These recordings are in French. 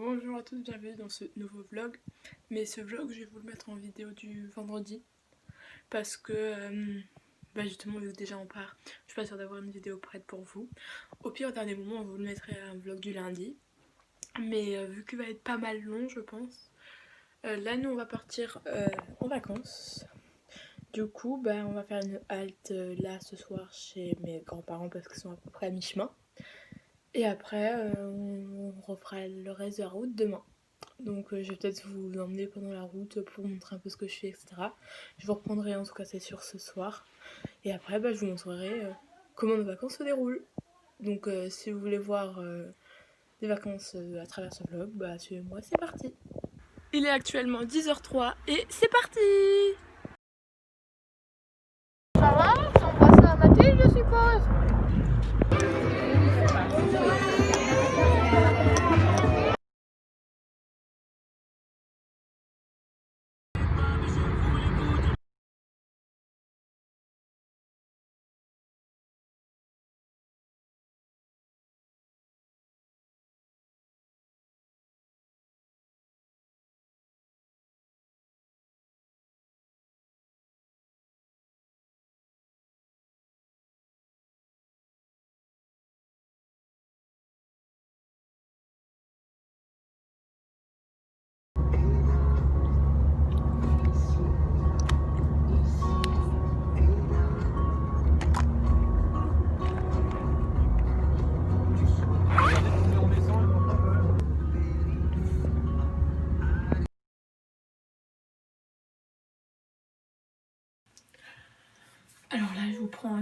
Bonjour à tous, bienvenue dans ce nouveau vlog. Mais ce vlog, je vais vous le mettre en vidéo du vendredi. Parce que, justement, vu que déjà on part, je suis pas sûre d'avoir une vidéo prête pour vous. Au pire, au dernier moment, on vous le mettrait un vlog du lundi. Mais vu qu'il va être pas mal long, je pense. Là, nous, on va partir en vacances. Du coup, on va faire une halte là ce soir chez mes grands-parents parce qu'ils sont à peu près à mi-chemin. Et après, on refera le reste de la route demain. Donc je vais peut-être vous emmener pendant la route pour vous montrer un peu ce que je fais, etc. Je vous reprendrai en tout cas c'est sûr ce soir. Et après je vous montrerai comment nos vacances se déroulent. Donc si vous voulez voir des vacances à travers ce vlog, suivez-moi, c'est parti. Il est actuellement 10h03 et c'est parti. Ça va? T'embrasses à Mathilde, je suppose? Alors là je vous prends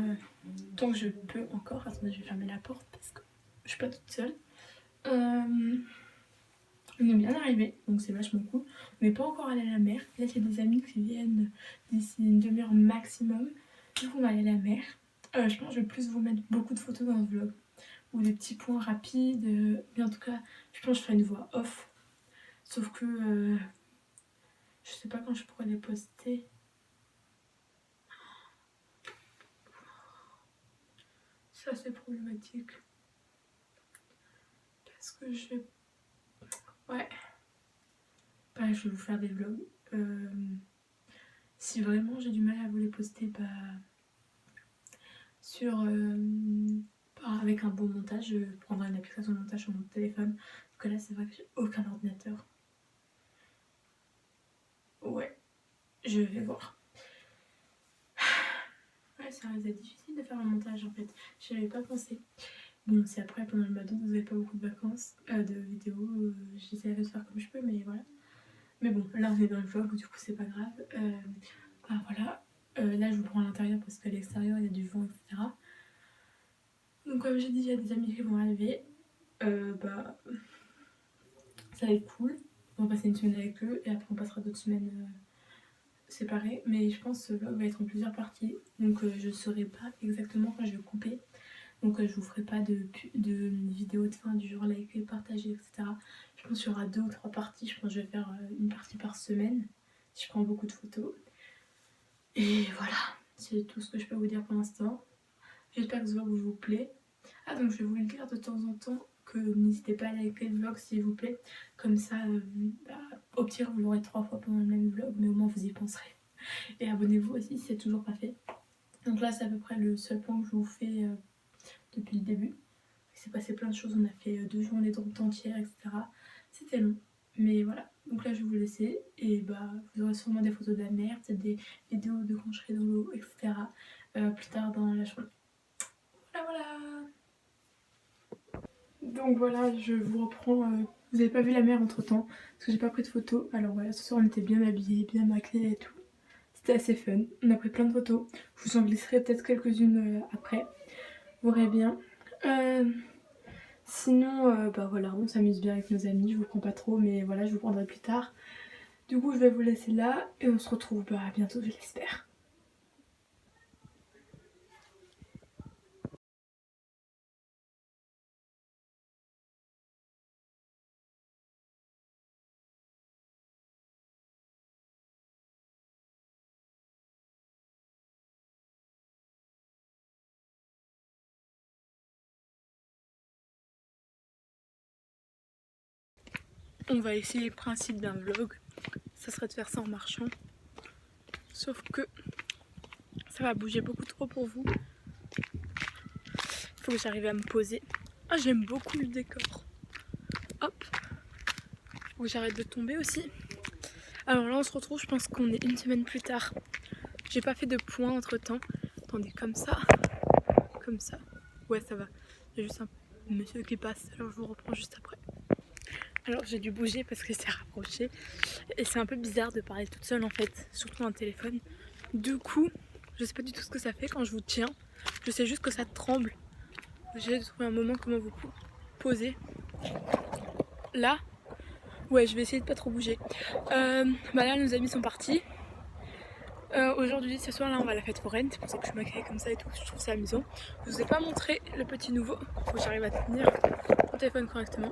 tant que je peux encore. Attendez, je vais fermer la porte parce que je suis pas toute seule. On est bien arrivé, donc c'est vachement cool. On n'est pas encore allé à la mer. Là, il y a des amis qui viennent d'ici une demi-heure maximum. Du coup, on va aller à la mer. Je pense que je vais plus vous mettre beaucoup de photos dans ce vlog. Ou des petits points rapides. Mais en tout cas, je pense que je ferai une voix off. Sauf que je sais pas quand je pourrais les poster. Ça, c'est problématique. Parce que je vais... Ouais. Je vais vous faire des vlogs. Si vraiment j'ai du mal à vous les poster, sur avec un bon montage, je prendrai une application de montage sur mon téléphone parce que là c'est vrai que j'ai aucun ordinateur. Ouais, je vais voir. Ouais, ça risque d'être difficile de faire un montage en fait, j'y avais pas pensé. Bon, c'est après pendant le mois d'août, vous avez pas beaucoup de vacances, de vidéos, j'essaierai de faire comme je peux, mais voilà. Mais bon, là on est dans le vlog, du coup c'est pas grave. Voilà, là je vous prends à l'intérieur parce qu'à l'extérieur il y a du vent, etc. Donc comme j'ai dit, il y a des amis qui vont arriver. Ça va être cool. On va passer une semaine avec eux et après on passera d'autres semaines séparées. Mais je pense que ce vlog va être en plusieurs parties. Donc je ne saurai pas exactement quand je vais couper. Donc je vous ferai pas de vidéo de fin du genre liker, partager, etc. Je pense qu'il y aura 2 ou 3 parties. Je pense que je vais faire une partie par semaine. Si je prends beaucoup de photos. Et voilà, c'est tout ce que je peux vous dire pour l'instant. J'espère que ce vlog vous plaît. Ah, donc je vais vous le dire de temps en temps que n'hésitez pas à liker le vlog s'il vous plaît. Comme ça, au pire vous l'aurez 3 fois pendant le même vlog, mais au moins vous y penserez. Et abonnez-vous aussi si c'est toujours pas fait. Donc là c'est à peu près le seul point que je vous fais depuis le début. Il s'est passé plein de choses, on a fait 2 journées de route entière, etc. C'était long, mais voilà. Donc là je vais vous laisser et vous aurez sûrement des photos de la mer, peut-être des vidéos de quand je serai dans l'eau, etc. Plus tard dans la journée. Voilà, voilà. Donc voilà, je vous reprends. Vous avez pas vu la mer entre temps parce que j'ai pas pris de photos. Alors voilà, ce soir on était bien habillés, bien maquillés et tout. C'était assez fun. On a pris plein de photos. Je vous en glisserai peut-être quelques-unes après. Vous verrez bien. Sinon, voilà, on s'amuse bien avec nos amis. Je vous prends pas trop, mais voilà, je vous prendrai plus tard. Du coup, je vais vous laisser là et on se retrouve bientôt, je l'espère. on va essayer le principe d'un vlog. Ça serait de faire ça en marchant. Sauf que ça va bouger beaucoup trop pour vous. Il faut que j'arrive à me poser. Ah, j'aime beaucoup le décor. Hop. Faut que j'arrête de tomber aussi. Alors là on se retrouve, je pense qu'on est une semaine plus tard. J'ai pas fait de point entre temps. Attendez, comme ça. Comme ça. Ouais, ça va. Il y a juste un monsieur qui passe, alors je vous reprends juste après. Alors j'ai dû bouger parce que c'est rapproché. Et c'est un peu bizarre de parler toute seule en fait, surtout un téléphone. Du coup, je sais pas du tout ce que ça fait quand je vous tiens. Je sais juste que ça tremble. J'ai trouvé un moment comment vous poser. Là. Ouais, je vais essayer de pas trop bouger. Bah là, nos amis sont partis. Aujourd'hui, ce soir là, on va à la fête foraine. C'est pour ça que je suis maquillée comme ça et tout. Je trouve ça amusant. Je vous ai pas montré le petit nouveau. Faut que j'arrive à tenir mon téléphone correctement.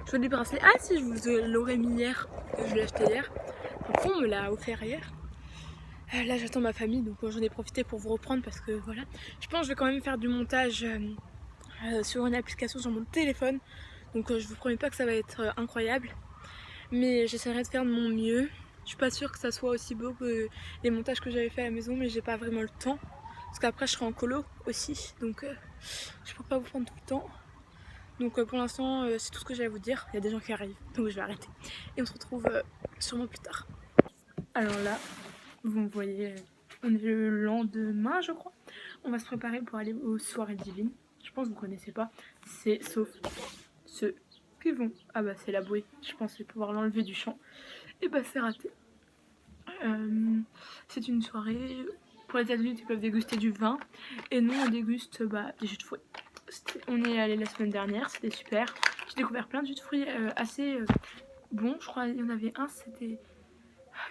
Je veux du bracelet. Ah si, je vous l'aurais mis hier. Je l'ai acheté hier. Donc on me l'a offert hier. Là, j'attends ma famille. Donc j'en ai profité pour vous reprendre parce que voilà. Je pense que je vais quand même faire du montage sur une application sur mon téléphone. Donc je vous promets pas que ça va être incroyable. Mais j'essaierai de faire de mon mieux. Je suis pas sûre que ça soit aussi beau que les montages que j'avais fait à la maison, mais j'ai pas vraiment le temps. Parce qu'après je serai en colo aussi, donc je peux pas vous prendre tout le temps. Donc pour l'instant c'est tout ce que j'ai à vous dire. Il y a des gens qui arrivent, donc je vais arrêter. Et on se retrouve sûrement plus tard. Alors là, vous me voyez, on est le lendemain je crois. On va se préparer pour aller aux soirées divines. Je pense que vous connaissez pas, c'est sauf ceux qui vont. Ah bah c'est la bouée, je pensais pouvoir l'enlever du champ. Et bah c'est raté. C'est une soirée pour les adultes, ils peuvent déguster du vin et nous on déguste des jus de fruits. On est allé la semaine dernière, c'était super. J'ai découvert plein de jus de fruits assez bons. Je crois qu'il y en avait un, c'était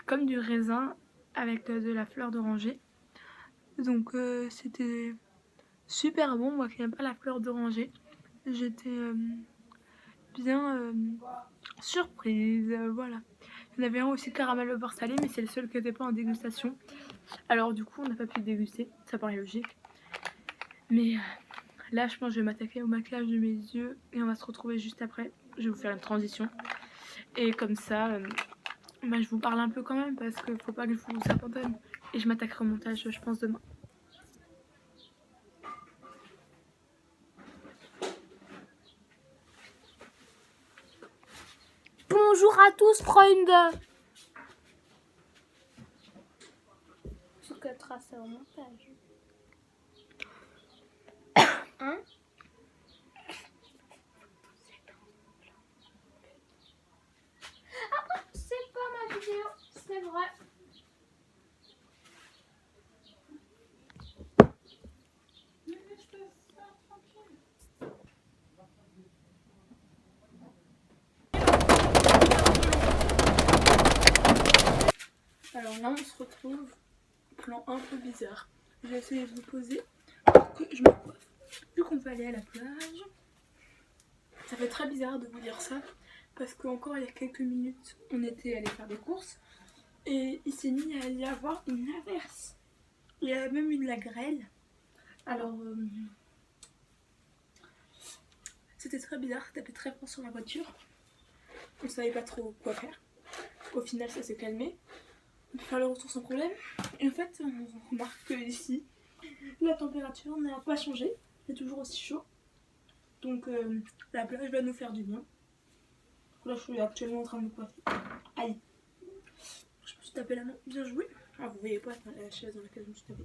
comme du raisin avec de la fleur d'oranger. Donc c'était super bon. Moi qui n'aime pas la fleur d'oranger, j'étais bien surprise. Voilà. Il y en avait un aussi caramel au beurre salé, mais c'est le seul qui n'était pas en dégustation. Alors du coup on n'a pas pu le déguster, ça paraît logique. Mais là je pense que je vais m'attaquer au maquillage de mes yeux et on va se retrouver juste après. Je vais vous faire une transition. Et comme ça, je vous parle un peu quand même parce qu'il faut pas que je vous abandonne. Et je m'attaquerai au montage je pense demain. Bonjour à tous, Freunde. Ce que tracer au montage. Hein? Ah, c'est pas ma vidéo, c'est vrai. Alors là on se retrouve, plan un peu bizarre. Je vais essayer de vous poser pour que je me coiffe. Vu qu'on va aller à la plage, ça fait très bizarre de vous dire ça parce qu'encore il y a quelques minutes on était allé faire des courses et il s'est mis à y avoir une averse. Il y a même eu de la grêle. Alors c'était très bizarre, ça tapait très fort sur la voiture. On savait pas trop quoi faire. Au final ça s'est calmé. On peut faire le retour sans problème. Et en fait, on remarque que ici, la température n'a pas changé. C'est toujours aussi chaud. Donc la plage va nous faire du bien. Là, je suis actuellement en train de me coiffer. Aïe. Je me suis tapé la main. Bien joué. Ah, vous voyez pas la chaise dans laquelle je me suis tapé.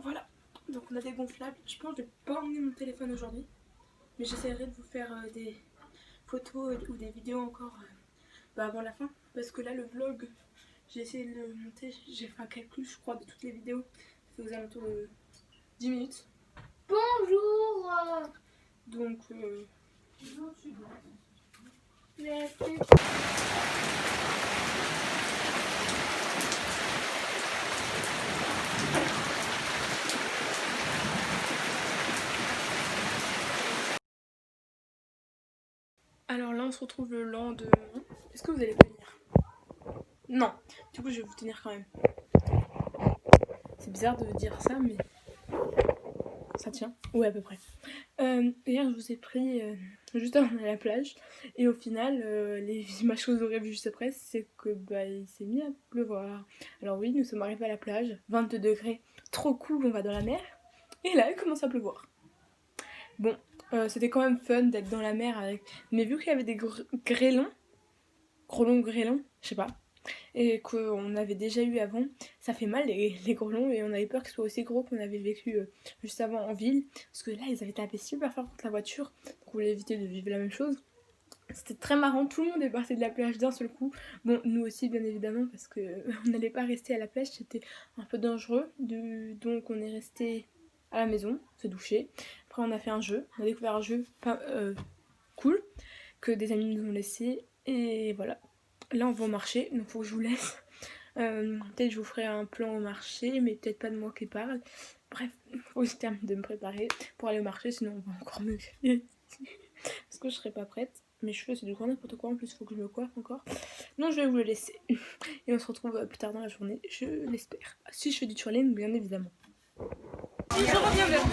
Voilà. Donc on a des gonflables. Je pense que je vais pas emmener mon téléphone aujourd'hui. Mais j'essaierai de vous faire des photos ou des vidéos encore avant la fin. Parce que là, le vlog... J'ai essayé de le monter, j'ai fait un calcul je crois de toutes les vidéos. Ça fait aux alentours de 10 minutes. Bonjour. Donc Merci. alors là on se retrouve le lendemain. Est-ce que vous allez venir? Non. Du coup je vais vous tenir quand même. C'est bizarre de dire ça mais ça tient. Ouais à peu près. Hier je vous ai pris juste avant d'aller à la plage. Et au final, les images que vous aurez vues juste après, c'est que il s'est mis à pleuvoir. Alors oui, nous sommes arrivés à la plage, 22 degrés, trop cool, on va dans la mer. Et là, il commence à pleuvoir. Bon, c'était quand même fun d'être dans la mer avec... Mais vu qu'il y avait des grêlons, je sais pas, et qu'on avait déjà eu avant, ça fait mal les grelons et on avait peur qu'ils soient aussi gros qu'on avait vécu juste avant en ville, parce que là ils avaient tapé super fort contre la voiture, donc on voulait éviter de vivre la même chose. C'était très marrant, tout le monde est parti de la plage d'un seul coup. Bon, nous aussi bien évidemment, parce qu'on n'allait pas rester à la plage, c'était un peu dangereux, donc on est resté à la maison, se doucher. Après on a fait un jeu, on a découvert un jeu cool, que des amis nous ont laissé, et voilà. Là on va au marché, donc faut que je vous laisse. Peut-être je vous ferai un plan au marché, mais peut-être pas de moi qui parle. Bref, faut que je termine de me préparer pour aller au marché, sinon on va encore me crier parce que je serai pas prête. Mes cheveux c'est du grand n'importe quoi, en plus faut que je me coiffe encore. Non, je vais vous le laisser. Et on se retrouve plus tard dans la journée, je l'espère. Si je fais du twirling, bien évidemment. Je reviens vers vous.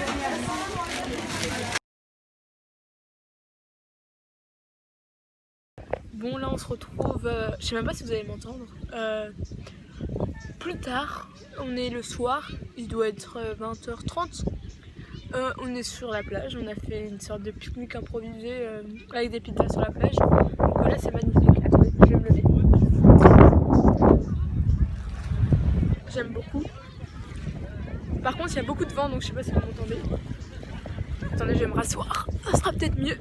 Bon, là on se retrouve, je sais même pas si vous allez m'entendre, plus tard, on est le soir, il doit être 20h30, on est sur la plage, on a fait une sorte de pique-nique improvisé avec des pizzas sur la plage, donc là c'est magnifique. Attendez, je vais me lever. J'aime beaucoup. Par contre il y a beaucoup de vent, donc je sais pas si vous m'entendez. Attendez, je vais me rasseoir, ça sera peut-être mieux.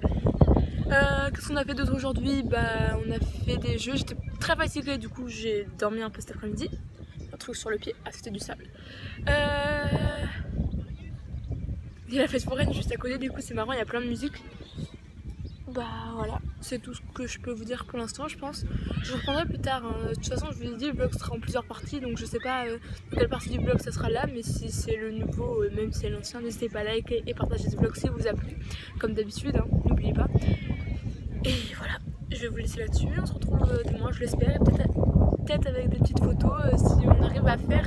Qu'est-ce qu'on a fait d'autre aujourd'hui? On a fait des jeux, j'étais très fatiguée, du coup j'ai dormi un peu cet après-midi. Un truc sur le pied, c'était du sable. Il y a la fête foraine juste à côté, du coup c'est marrant, il y a plein de musique. Voilà, c'est tout ce que je peux vous dire pour l'instant, je pense. Je vous reprendrai plus tard, hein. De toute façon je vous ai dit, le vlog sera en plusieurs parties, donc je sais pas dans quelle partie du vlog ça sera là, mais si c'est le nouveau, même si c'est l'ancien, n'hésitez pas à liker et partager ce vlog si vous a plu, comme d'habitude, hein, n'oubliez pas. Et voilà, je vais vous laisser là-dessus, on se retrouve demain, je l'espère, et peut-être avec des petites photos si on arrive à faire